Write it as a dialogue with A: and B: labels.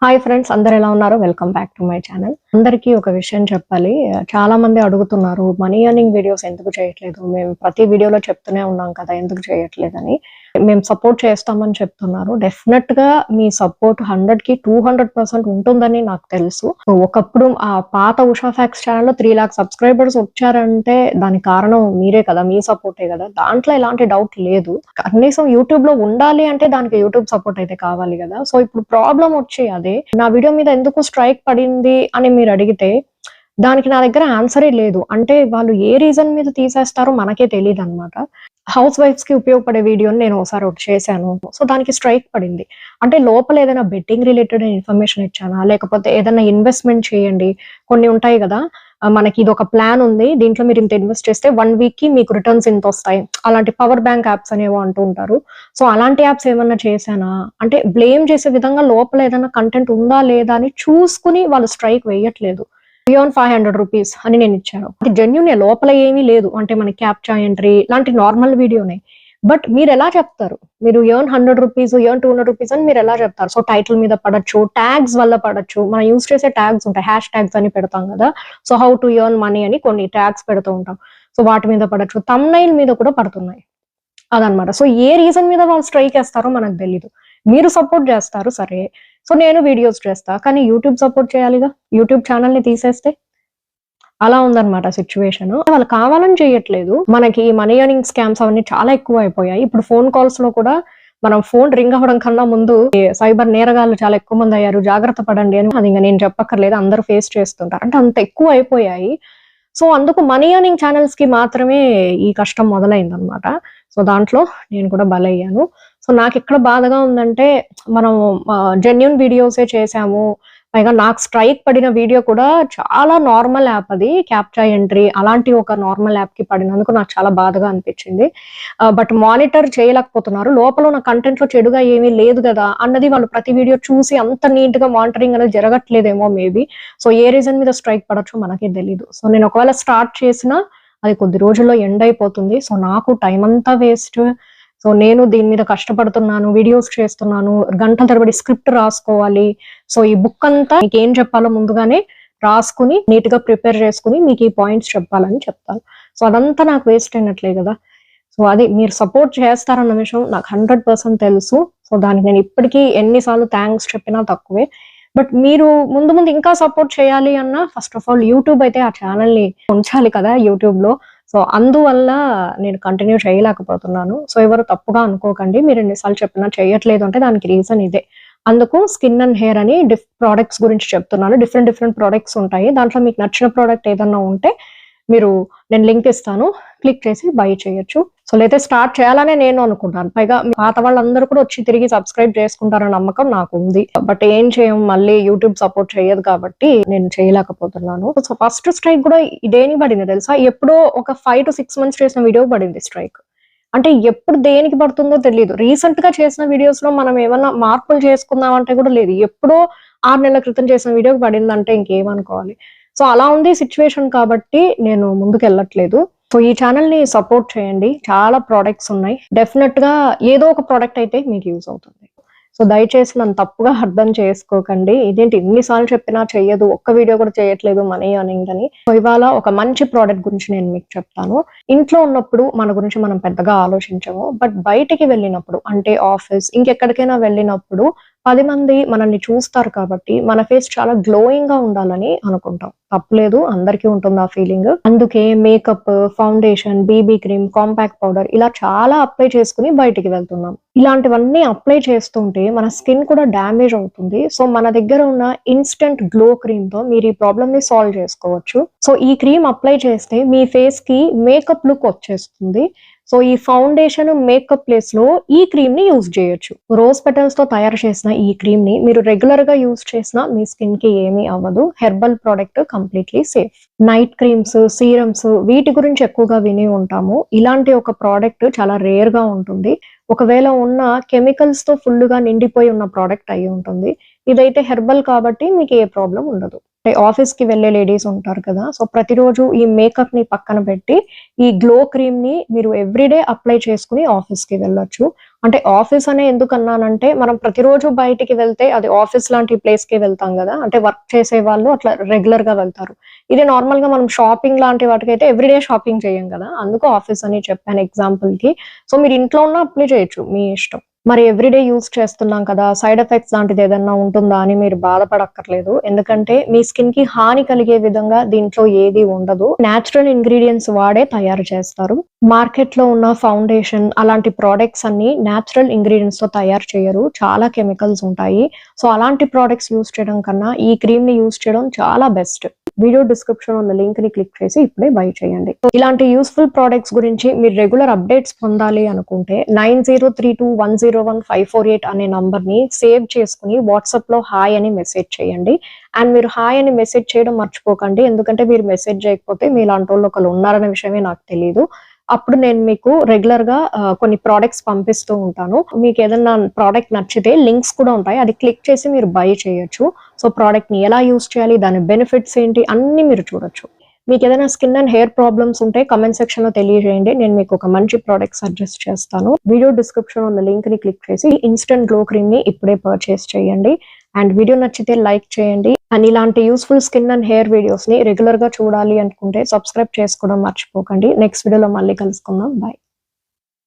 A: Hi friends, అందరు ఎలా ఉన్నారు? Welcome back to my channel. అందరికీ ఒక విషయం చెప్పాలి. చాలా మంది అడుగుతున్నారు, మనీ ఎర్నింగ్ వీడియోస్ ఎందుకు చేయట్లేదు? మేము ప్రతి వీడియోలో చెప్తూనే ఉన్నాం కదా, ఎందుకు చేయట్లేదని. మేము సపోర్ట్ చేస్తామని చెప్తున్నారు. డెఫినెట్ గా మీ సపోర్ట్ 100కి 200% ఉంటుందని నాకు తెలుసు. ఒకప్పుడు ఆ పాత ఉషా ఫ్యాక్స్ ఛానల్లో 3 లాక్ సబ్స్క్రైబర్స్ వచ్చారంటే దానికి కారణం మీరే కదా, మీ సపోర్టే కదా. దాంట్లో ఎలాంటి డౌట్ లేదు. కనీసం యూట్యూబ్ లో ఉండాలి అంటే దానికి యూట్యూబ్ సపోర్ట్ అయితే కావాలి కదా. సో ఇప్పుడు ప్రాబ్లం వచ్చి అదే, నా వీడియో మీద ఎందుకు స్ట్రైక్ పడింది అని మీరు అడిగితే దానికి నా దగ్గర ఆన్సరే లేదు. అంటే వాళ్ళు ఏ రీజన్ మీద తీసేస్తారో మనకే తెలియదు అనమాట. హౌస్ వైఫ్స్ కి ఉపయోగపడే వీడియోని నేను ఒకసారి ఒకటి చేశాను. సో దానికి స్ట్రైక్ పడింది. అంటే లోపల ఏదైనా బెట్టింగ్ రిలేటెడ్ ఇన్ఫర్మేషన్ ఇచ్చానా, లేకపోతే ఏదైనా ఇన్వెస్ట్మెంట్ చేయండి, కొన్ని ఉంటాయి కదా, మనకి ఇది ఒక ప్లాన్ ఉంది, దీంట్లో మీరు ఇంత ఇన్వెస్ట్ చేస్తే 1 వీక్ కి మీకు రిటర్న్స్ ఇంత వస్తాయి, అలాంటి పవర్ బ్యాంక్ యాప్స్ అనేవో అంటూ ఉంటారు. సో అలాంటి యాప్స్ ఏమన్నా చేశానా అంటే బ్లేమ్ చేసే విధంగా లోపల ఏదైనా కంటెంట్ ఉందా లేదా అని చూసుకుని వాళ్ళు స్ట్రైక్ వేయట్లేదు. బియాండ్ 500 రూపీస్ అని నేను ఇచ్చాను. అది జెన్యూన్, లోపల ఏమీ లేదు. అంటే మనకి క్యాప్చా ఎంట్రీ లాంటి నార్మల్ వీడియోనే. బట్ మీరు ఎలా చెప్తారు? మీరు ఎర్న్ 100 రూపీస్, ఎర్న్ 200 రూపీస్ అని మీరు ఎలా చెప్తారు? సో టైటిల్ మీద పడొచ్చు, ట్యాగ్స్ వల్ల పడొచ్చు. మనం యూజ్ చేసే ట్యాగ్స్ ఉంటాయి, హ్యాష్ ట్యాగ్స్ అని పెడతాం కదా. So how to earn money అని కొన్ని ట్యాగ్స్ పెడుతూ ఉంటాం. సో వాటి మీద పడొచ్చు, థంబ్నెయిల్ మీద కూడా పడుతున్నాయి. అదనమాట. సో ఏ రీజన్ మీద వాళ్ళు స్ట్రైక్ ఏస్తారో మనకు తెలీదు. మీరు సపోర్ట్ చేస్తారు సరే. సో నేను వీడియోస్ చేస్తా. కానీ యూట్యూబ్ సపోర్ట్ చేయాలిగా. యూట్యూబ్ ఛానల్‌ని తీసేస్తే అలా ఉందన్నమాట సిట్యుయేషన్. వాళ్ళు కావాలని చేయట్లేదు. మనకి ఈ మనీ ఎర్నింగ్ స్కామ్స్ అవన్నీ చాలా ఎక్కువైపోయాయి. ఇప్పుడు ఫోన్ కాల్స్‌లో కూడా మనం ఫోన్ రింగ్ అవ్వడం కన్నా ముందు సైబర్ నేరగాళ్ళు చాలా ఎక్కువ మంది అయ్యారు, జాగ్రత్త పడండి అని. అది ఇంక నేను చెప్పక్కర్లేదు, అందరూ ఫేస్ చేస్తుంటారు. అంటే అంత ఎక్కువ అయిపోయాయి. సో అందుకు మనీ ఎర్నింగ్ ఛానల్స్ కి మాత్రమే ఈ కష్టం మొదలైందనమాట. సో దాంట్లో నేను కూడా బలయ్యాను. సో నాకెక్కడ బాధగా ఉందంటే, మనం జెన్యూన్ వీడియోసే చేశాము. పైగా నాకు స్ట్రైక్ పడిన వీడియో కూడా చాలా నార్మల్ యాప్, అది క్యాప్చా ఎంట్రీ అలాంటి ఒక నార్మల్ యాప్‌కి పడినందుకు నాకు చాలా బాధగా అనిపించింది. బట్ మానిటర్ చేయలేకపోతున్నారు. లోపల ఉన్న కంటెంట్‌లో చెడుగా ఏమీ లేదు గదా అన్నది వాళ్ళు ప్రతి వీడియో చూసి అంత నీట్‌గా మానిటరింగ్ అనేది జరగట్లేదేమో మేబీ. సో ఏ రీజన్ మీద స్ట్రైక్ పడొచ్చో మనకే తెలీదు. సో నేను ఒకవేళ స్టార్ట్ చేసినా అది కొద్ది రోజుల్లో ఎండ్ అయిపోతుంది. సో నాకు టైం అంతా వేస్ట్. సో నేను దీని మీద కష్టపడుతున్నాను, వీడియోస్ చేస్తున్నాను, గంటల తరబడి స్క్రిప్ట్ రాసుకోవాలి. సో ఈ బుక్ అంతా మీకేం చెప్పాలో ముందుగానే రాసుకుని నీట్‌గా ప్రిపేర్ చేసుకొని మీకు ఈ పాయింట్స్ చెప్పాలని చెప్తాను. సో అదంతా నాకు వేస్ట్ అయినట్లే గదా. సో అది మీరు సపోర్ట్ చేస్తారన్న విషయం నాకు 100% తెలుసు. సో దానికి నేను ఇప్పటికీ ఎన్ని సార్లు థాంక్స్ చెప్పినా తక్కువే. బట్ మీరు ముందు ముందు ఇంకా సపోర్ట్ చేయాలి అన్నా ఫస్ట్ ఆఫ్ ఆల్ యూట్యూబ్ అయితే ఆ ఛానల్‌ని ఉంచాలి కదా యూట్యూబ్‌లో. సో అందువల్ల నేను కంటిన్యూ చేయలేకపోతున్నాను. సో ఎవరు తప్పుగా అనుకోకండి. మీరు ఎన్ని సార్లు చెప్పినా చేయట్లేదు అంటే దానికి రీజన్ ఇదే. అందుకు స్కిన్ అండ్ హెయిర్ అని ప్రొడక్ట్స్ గురించి చెప్తున్నాను. డిఫరెంట్ ప్రొడక్ట్స్ ఉంటాయి. దాంట్లో మీకు నచ్చిన ప్రొడక్ట్ ఏదన్నా ఉంటే మీరు, నేను లింక్ ఇస్తాను, క్లిక్ చేసి బై చేయొచ్చు. సో లేతే స్టార్ట్ చేయాలనే నేను అనుకుంటాను. పైగా పాత వాళ్ళందరూ కూడా వచ్చి తిరిగి సబ్స్క్రైబ్ చేసుకుంటారన్న నమ్మకం నాకుంది. బట్ ఏం చేయం, మళ్ళీ యూట్యూబ్ సపోర్ట్ చేయదు కాబట్టి నేను చేయలేకపోతున్నాను. సో ఫస్ట్ స్ట్రైక్ కూడా దేనికి పడింది తెలుసా? ఎప్పుడో ఒక 5 to 6 మంత్స్ చేసిన వీడియో పడింది స్ట్రైక్. అంటే ఎప్పుడు దేనికి పడుతుందో తెలీదు. రీసెంట్ గా చేసిన వీడియోస్ లో మనం ఏమన్నా మార్పులు చేసుకుందాం అంటే కూడా లేదు. ఎప్పుడో 6 నెలల క్రితం చేసిన వీడియోకి పడిందంటే ఇంకేమనుకోవాలి. సో అలా ఉంది సిట్యుయేషన్ కాబట్టి నేను ముందుకెళ్ళట్లేదు. సో ఈ ఛానల్‌ని సపోర్ట్ చేయండి. చాలా ప్రొడక్ట్స్ ఉన్నాయి. డెఫినిట్‌గా ఏదో ఒక ప్రొడక్ట్ అయితే మీకు యూజ్ అవుతుంది. సో దయచేసి నన్ను తప్పుగా అర్థం చేసుకోకండి. ఇదేంటి ఇన్ని సార్లు చెప్పినా చెయ్యదు, ఒక్క వీడియో కూడా చేయట్లేదు మనీ ఎర్నింగ్ అని. సో ఇవాళ ఒక మంచి ప్రొడక్ట్ గురించి నేను మీకు చెప్తాను. ఇంట్లో ఉన్నప్పుడు మన గురించి మనం పెద్దగా ఆలోచించము. బట్ బయటికి వెళ్ళినప్పుడు అంటే ఆఫీస్, ఇంకెక్కడికైనా వెళ్ళినప్పుడు 10 మంది మనల్ని చూస్తారు కాబట్టి మన ఫేస్ చాలా గ్లోయింగ్ గా ఉండాలని అనుకుంటాం. తప్పులేదు, అందరికీ ఉంటుంది ఆ ఫీలింగ్. అందుకే makeup, foundation, BB cream, compact powder ఇలా చాలా అప్లై చేసుకుని బయటికి వెళ్తున్నాం. ఇలాంటివన్నీ అప్లై చేస్తుంటే మన స్కిన్ కూడా డ్యామేజ్ అవుతుంది. సో మన దగ్గర ఉన్న ఇన్స్టెంట్ గ్లో క్రీమ్ తో మీరు ఈ ప్రాబ్లమ్ ని సాల్వ్ చేసుకోవచ్చు. సో ఈ క్రీమ్ అప్లై చేస్తే మీ ఫేస్ కి మేకప్ లుక్ వచ్చేస్తుంది. సో ఈ ఫౌండేషన్, మేకప్ ప్లేస్ లో ఈ క్రీమ్ ని యూజ్ చేయొచ్చు. రోజ్ పెటల్స్ తో తయారు చేసిన ఈ క్రీమ్ ని మీరు రెగ్యులర్ గా యూజ్ చేసినా మీ స్కిన్ కి ఏమీ అవ్వదు. Herbal product, completely safe. Night creams, serums వీటి గురించి ఎక్కువగా విని ఉంటాము. ఇలాంటి ఒక ప్రోడక్ట్ చాలా రేర్ గా ఉంటుంది. ఒకవేళ ఉన్న కెమికల్స్ తో ఫుల్ గా నిండిపోయి ఉన్న ప్రోడక్ట్ అయి ఉంటుంది. ఇదైతే హెర్బల్ కాబట్టి మీకు ఏ ప్రాబ్లం ఉండదు. అంటే ఆఫీస్‌కి వెళ్ళే లేడీస్ ఉంటారు కదా! సో, ప్రతిరోజు ఈ మేకప్‌ని పక్కన పెట్టి, ఈ గ్లో క్రీమ్‌ని మీరు ఎవ్రీడే అప్లై చేసుకొని ఆఫీస్‌కి వెళ్ళొచ్చు. అంటే ఆఫీస్ అనే ఎందుకన్నానంటే, మనం ప్రతిరోజు బయటికి వెళ్తే అది ఆఫీస్ లాంటి ప్లేస్‌కే వెళ్తాం గదా! అంటే వర్క్ చేసేవాళ్ళు అట్లా రెగ్యులర్‌గా వెళ్తారు. ఇది నార్మల్‌గా మనం షాపింగ్ లాంటి వాటికైతే ఎవ్రీడే షాపింగ్ చేయం గదా! అందుకు ఆఫీస్ అని చెప్పాను ఎగ్జాంపుల్‌కి. సో, మీరు ఇంట్లో ఉన్న అప్లై చేయొచ్చు మీ ఇష్టం. మరి ఎవ్రీడే యూజ్ చేస్తున్నాం కదా! సైడ్ ఎఫెక్ట్స్ లాంటిదేదన్నా ఉంటుందా అని మీరు బాధపడక్కర్లేదు. ఎందుకంటే మీ స్కిన్‌కి హాని కలిగే విధంగా దీంట్లో ఏది ఉండదు. నేచురల్ ఇంగ్రీడియెంట్స్ వాడే తయారు చేస్తారు. మార్కెట్‌లో ఉన్న ఫౌండేషన్ అలాంటి ప్రొడక్ట్స్ అన్నీ నేచురల్ ఇంగ్రీడియెంట్స్‌తో తయారు చేయరు. చాలా కెమికల్స్ ఉంటాయి. సో, అలాంటి ప్రొడక్ట్స్ యూజ్ చేయడం కన్నా ఈ క్రీమ్‌ని యూజ్ చేయడం చాలా బెస్ట్. వీడియో డిస్క్రిప్షన్ ఉన్న లింక్‌ని క్లిక్ చేసి ఇప్పుడే బై చేయండి. సో, ఇలాంటి యూజ్‌ఫుల్ ప్రొడక్ట్స్ గురించి మీరు రెగ్యులర్ అప్డేట్స్ పొందాలి అనుకుంటే 9032101548 అనే నంబర్‌ని సేవ్ చేసుకొని వాట్సాప్‌లో హాయ్ అని మెసేజ్ చేయండి. అండ్ మీరు హాయ్ అని మెసేజ్ చేయడం మర్చిపోకండి. ఎందుకంటే మీరు మెసేజ్ చేయకపోతే మీలాంటోళ్ళు ఒకళ్ళు ఉన్నారనే విషయమే నాకు తెలీదు. అప్పుడు నేను మీకు రెగ్యులర్‌గా కొన్ని ప్రొడక్ట్స్ పంపిస్తూ ఉంటాను. మీకేదన్నా ప్రొడక్ట్ నచ్చితే లింక్స్ కూడా ఉంటాయి. అది క్లిక్ చేసి మీరు బై చేయొచ్చు. సో, ప్రొడక్ట్‌ని ఎలా యూజ్ చేయాలి? దాని బెనిఫిట్స్ ఏంటి? అన్నీ మీరు చూడొచ్చు. మీకేదైనా స్కిన్ అండ్ హెయిర్ ప్రాబ్లమ్స్ ఉంటే కామెంట్ సెక్షన్‌లో తెలియజేయండి. నేను మీకు ఒక మంచి ప్రొడక్ట్ సజెస్ట్ చేస్తాను. వీడియో డిస్క్రిప్షన్‌లో ఉన్న లింక్‌ని క్లిక్ చేసి ఇన్‌స్టంట్ గ్లో క్రీమ్‌ని ఇప్పుడే పర్చేస్ చేయండి. అండ్ వీడియో నచ్చితే లైక్ చేయండి. అండ్ ఇలాంటి యూజ్‌ఫుల్ స్కిన్ అండ్ హెయిర్ వీడియోస్‌ని రెగ్యులర్‌గా చూడాలి అనుకుంటే సబ్స్క్రైబ్ చేసుకోవడం మర్చిపోకండి. నెక్స్ట్ వీడియోలో మళ్ళీ కలుసుకుందాం. బై.